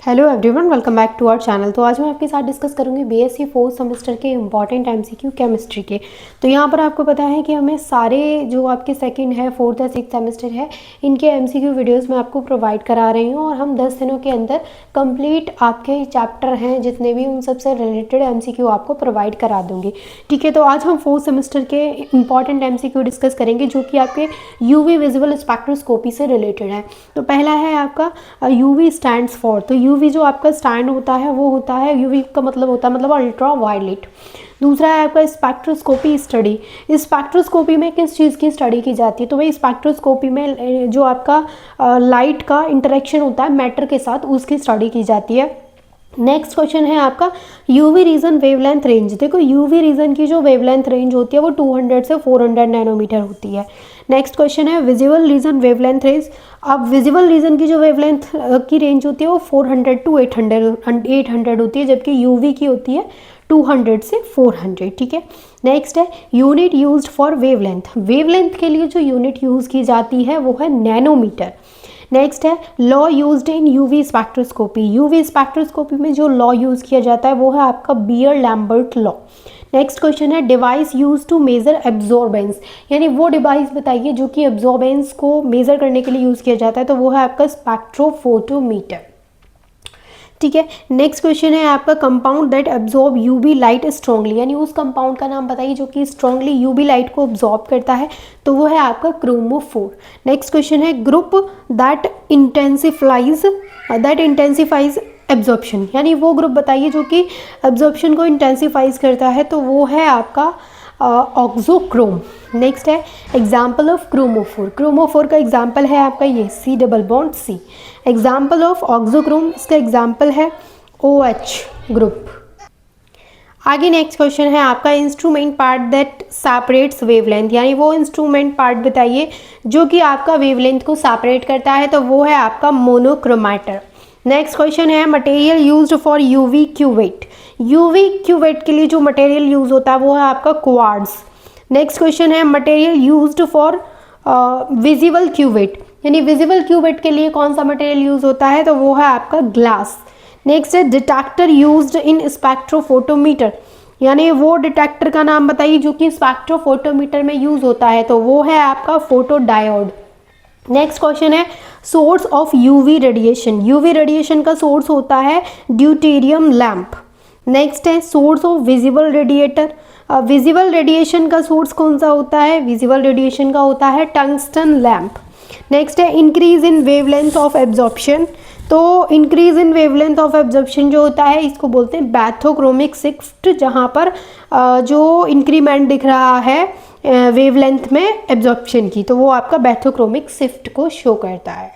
Hello everyone, welcome back to our channel. तो आज मैं आपके साथ डिस्कस करूंगी बीएससी फोर्थ सेमेस्टर के इंपॉर्टेंट एमसीक्यू केमिस्ट्री के। तो यहाँ पर आपको पता है कि हमें सारे जो आपके सेकंड है, फोर्थ या सिक्स सेमेस्टर है, इनके एमसीक्यू वीडियोस मैं आपको प्रोवाइड करा रही हूँ और हम 10 दिनों के अंदर कंप्लीट आपके चैप्टर हैं जितने भी, उन सबसे रिलेटेड एमसीक्यू आपको प्रोवाइड करा दूँगी। ठीक है, तो आज हम फोर्थ सेमेस्टर के इंपॉर्टेंट एमसीक्यू डिस्कस करेंगे जो कि आपके यूवी विजिबल स्पेक्ट्रोस्कोपी से रिलेटेड है। तो पहला है आपका यूवी स्टैंड्स फॉर। तो यूवी जो आपका स्टैंड होता है वो होता है, यूवी का मतलब होता है मतलब अल्ट्रा वायलेट। दूसरा है आपका स्पेक्ट्रोस्कोपी स्टडी। इस स्पेक्ट्रोस्कोपी में किस चीज़ की स्टडी की जाती है? तो भाई स्पेक्ट्रोस्कोपी में जो आपका लाइट का इंटरेक्शन होता है मैटर के साथ, उसकी स्टडी की जाती है। नेक्स्ट क्वेश्चन है आपका यूवी रीजन वेवलेंथ रेंज। देखो यूवी रीजन की जो वेवलेंथ रेंज होती है वो 200 से 400 नैनोमीटर होती है। नेक्स्ट क्वेश्चन है विजिबल रीजन वेवलेंथ रेंज। अब विजिबल रीजन की जो वेवलेंथ की रेंज होती है वो 400 टू 800 होती है, जबकि यूवी की होती है 200 से 400। ठीक है, नेक्स्ट है unit used for wavelength. Wavelength के लिए जो यूनिट यूज़ की जाती है वो है नैनोमीटर। नेक्स्ट है law used in UV spectroscopy. UV spectroscopy में जो लॉ यूज़ किया जाता है वो है आपका Beer Lambert law. Next question है device use to measure absorbance, यानी वो डिवाइस बताइए जो कि एब्जॉर्बेंस को मेजर करने के लिए यूज़ किया जाता है। तो वो है आपका स्पेक्ट्रोफोटोमीटर। ठीक है, नेक्स्ट क्वेश्चन है आपका compound that absorb UV light strongly, यानी उस कंपाउंड का नाम बताइए जो कि स्ट्रांगली यूवी लाइट को एब्जॉर्ब करता है। तो वो है आपका क्रोमोफोर। नेक्स्ट क्वेश्चन है ग्रुप दैट इंटेंसिफाइज एब्जॉर्प्शन, यानी वो ग्रुप बताइए जो कि एब्जॉर्प्शन को इंटेंसिफाइज करता है। तो वो है आपका ऑक्सोक्रोम। नेक्स्ट है एग्जाम्पल ऑफ क्रोमोफोर। क्रोमोफोर का एग्जाम्पल है आपका ये C double bond C। Example of auxochrome, इसका एग्जाम्पल है OH ग्रुप। आगे नेक्स्ट क्वेश्चन है आपका instrument part that separates wavelength, यानी वो इंस्ट्रूमेंट पार्ट बताइए जो कि आपका वेवलेंथ को सेपरेट करता है। तो वो है आपका मोनोक्रोमेटर। नेक्स्ट क्वेश्चन है material used for UV cuvette. UV cuvette के लिए जो मटेरियल यूज होता है वो है आपका क्वार्ट्ज। नेक्स्ट क्वेश्चन है material used for visible cuvette, यानी विजिबल क्यूवेट के लिए कौन सा मटेरियल यूज होता है? तो वो है आपका ग्लास। नेक्स्ट है डिटेक्टर यूज्ड इन स्पेक्ट्रोफोटोमीटर, यानी वो डिटेक्टर का नाम बताइए जो कि स्पेक्ट्रोफोटोमीटर में यूज होता है। तो वो है आपका फोटोडायोड। नेक्स्ट क्वेश्चन है source of UV radiation. UV radiation का सोर्स होता है ड्यूटेरियम लैम्प। नेक्स्ट है source of visible radiator. Visible radiation का सोर्स कौन सा होता है? विजिबल रेडिएशन का होता है टंगस्टन लैम्प। नेक्स्ट है increase in wavelength of absorption. तो increase in wavelength of absorption जो होता है इसको बोलते हैं बैथोक्रोमिक शिफ्ट, जहाँ पर जो इंक्रीमेंट दिख रहा है वेवलेंथ में एब्जॉर्प्शन की, तो वो आपका बैथोक्रोमिक शिफ्ट को शो करता है।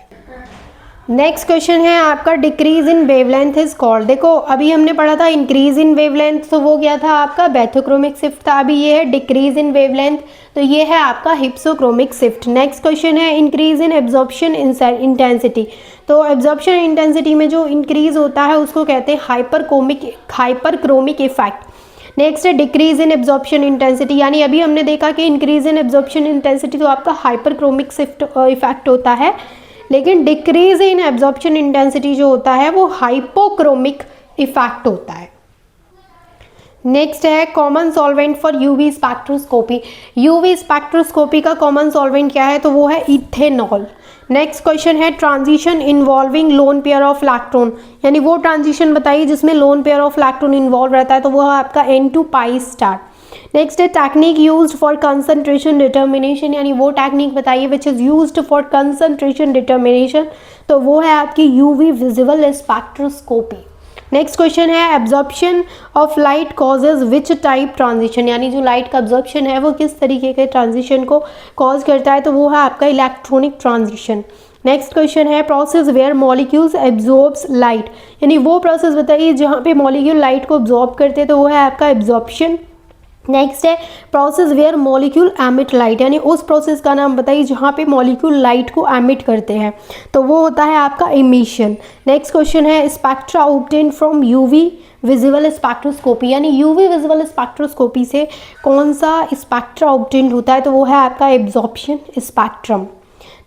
नेक्स्ट क्वेश्चन है आपका decrease in wavelength is called. देखो अभी हमने पढ़ा था इंक्रीज इन वेवलेंथ, तो वो क्या था आपका बैथोक्रोमिक शिफ्ट था। अभी ये है डिक्रीज इन वेवलेंथ, तो ये है आपका हिप्सोक्रोमिक शिफ्ट। नेक्स्ट क्वेश्चन है इंक्रीज इन एब्जॉर्प्शन इंटेंसिटी। तो एब्जॉर्प्शन इंटेंसिटी में जो इंक्रीज होता है उसको कहते हैं हाइपरक्रोमिक इफेक्ट। नेक्स्ट है डिक्रीज इन एब्जॉर्प्शन इंटेंसिटी, यानी अभी हमने देखा कि इंक्रीज इन एब्जॉर्प्शन इंटेंसिटी तो आपका हाइपरक्रोमिक शिफ्ट इफेक्ट होता है, लेकिन डिक्रीज इन एब्जॉर्प्शन इंटेंसिटी जो होता है वो हाइपोक्रोमिक इफेक्ट होता है। नेक्स्ट है common solvent for UV spectroscopy. UV spectroscopy का कॉमन सॉल्वेंट क्या है? तो वो है इथेनॉल। नेक्स्ट क्वेश्चन है transition involving lone pair of electron, यानी वो ट्रांजिशन बताइए जिसमें lone pair of electron involve रहता है। तो वो है आपका N2 पाई स्टार। नेक्स्ट है technique used for concentration determination, यानी वो टेक्निक बताइए which is used for concentration determination. तो वो है आपकी UV visible spectroscopy. Next question है absorption of light causes which type transition, यानी जो लाइट का एब्जॉर्प्शन है वो किस तरीके के ट्रांजिशन को कॉज करता है? तो वो है आपका इलेक्ट्रॉनिक ट्रांजिशन। नेक्स्ट क्वेश्चन है process where molecules absorbs light, यानी वो प्रोसेस बताइए जहाँ पे मॉलिक्यूल लाइट को एब्जॉर्ब करते हैं। तो वो है आपका एब्जॉर्प्शन। नेक्स्ट है process where molecule emit light, यानी उस प्रोसेस का नाम बताइए जहाँ पे मॉलिक्यूल लाइट को एमिट करते हैं। तो वो होता है आपका इमिशन। नेक्स्ट क्वेश्चन है spectra obtained from UV visible spectroscopy, यानी यूवी विजिबल स्पेक्ट्रोस्कोपी से कौन सा स्पेक्ट्रा ऑब्टेन्ड होता है? तो वो है आपका एब्जॉर्प्शन स्पेक्ट्रम।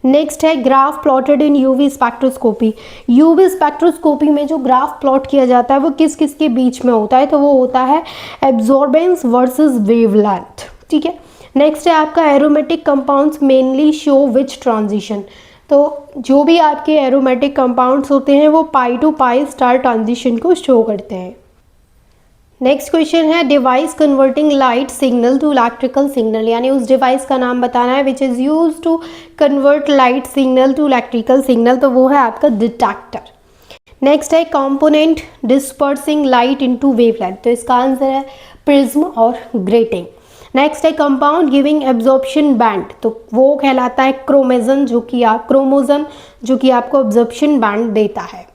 नेक्स्ट है ग्राफ प्लॉटेड इन यूवी स्पेक्ट्रोस्कोपी। यूवी स्पेक्ट्रोस्कोपी में जो ग्राफ प्लॉट किया जाता है वो किस किस के बीच में होता है, तो वो होता है एब्जॉर्बेंस वर्सेस वेवलेंथ, ठीक है। नेक्स्ट है आपका aromatic compounds mainly show which transition. तो जो भी आपके एरोमेटिक कंपाउंड्स होते हैं वो pi to pi star transition को शो करते हैं। नेक्स्ट क्वेश्चन है device converting light signal to electrical signal, यानी उस डिवाइस का नाम बताना है which is use to convert light signal to electrical signal, तो वो है आपका डिटेक्टर। नेक्स्ट है component dispersing light into wavelength, तो इसका आंसर है प्रिज्म और ग्रेटिंग। नेक्स्ट है कंपाउंड गिविंग एब्जॉर्प्शन बैंड, तो वो कहलाता है क्रोमोजन, जो कि आपको एब्जॉर्प्शन बैंड देता है।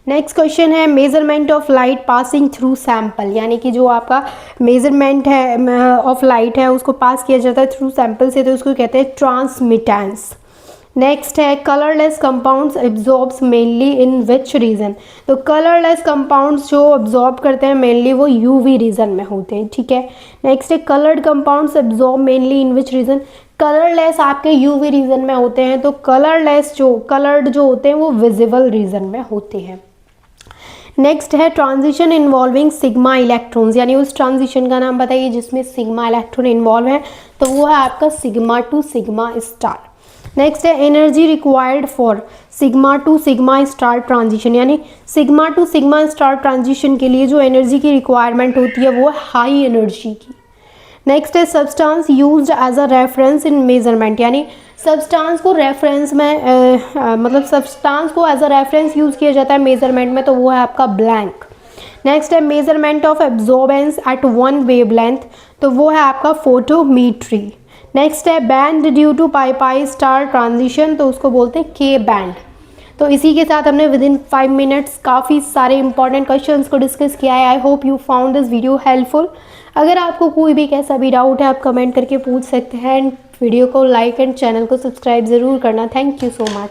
नेक्स्ट क्वेश्चन है measurement of light passing through sample, यानी कि जो आपका मेजरमेंट है ऑफ लाइट है उसको पास किया जाता है थ्रू सैंपल से, तो उसको कहते हैं ट्रांसमिटेंस। नेक्स्ट है colourless compounds absorbs mainly in which region, तो कलरलेस कंपाउंड्स जो एब्जॉर्ब करते हैं मेनली वो यूवी रीजन में होते हैं, ठीक है। नेक्स्ट है coloured compounds absorb mainly in which region, colourless आपके यूवी रीजन में होते हैं, तो कलर्ड जो होते हैं वो विजिबल रीजन में होते हैं। नेक्स्ट है ट्रांजिशन इन्वॉल्विंग सिग्मा इलेक्ट्रॉन्स, यानी उस ट्रांजिशन का नाम बताइए जिसमें सिग्मा इलेक्ट्रॉन इन्वॉल्व है, तो वो है आपका sigma to sigma star. Next है energy required for sigma to sigma star transition, यानी sigma to sigma star transition के लिए जो एनर्जी की रिक्वायरमेंट होती है वो हाई एनर्जी की। नेक्स्ट है substance used as a reference in measurement, यानी सब्सटेंस को रेफरेंस में सब्सटेंस को एज अ रेफरेंस यूज़ किया जाता है मेजरमेंट में, तो वो है आपका ब्लैंक। नेक्स्ट है measurement of absorbance at one wavelength, तो वो है आपका फोटोमीट्री। नेक्स्ट है band due to pi pi star transition, तो उसको बोलते हैं के बैंड। तो इसी के साथ हमने विद इन 5 मिनट्स काफ़ी सारे इंपॉर्टेंट क्वेश्चंस को डिस्कस किया है। I hope you found this video helpful. अगर आपको कोई भी कैसा भी डाउट है आप कमेंट करके पूछ सकते हैं। वीडियो को लाइक एंड चैनल को सब्सक्राइब ज़रूर करना। Thank you so much.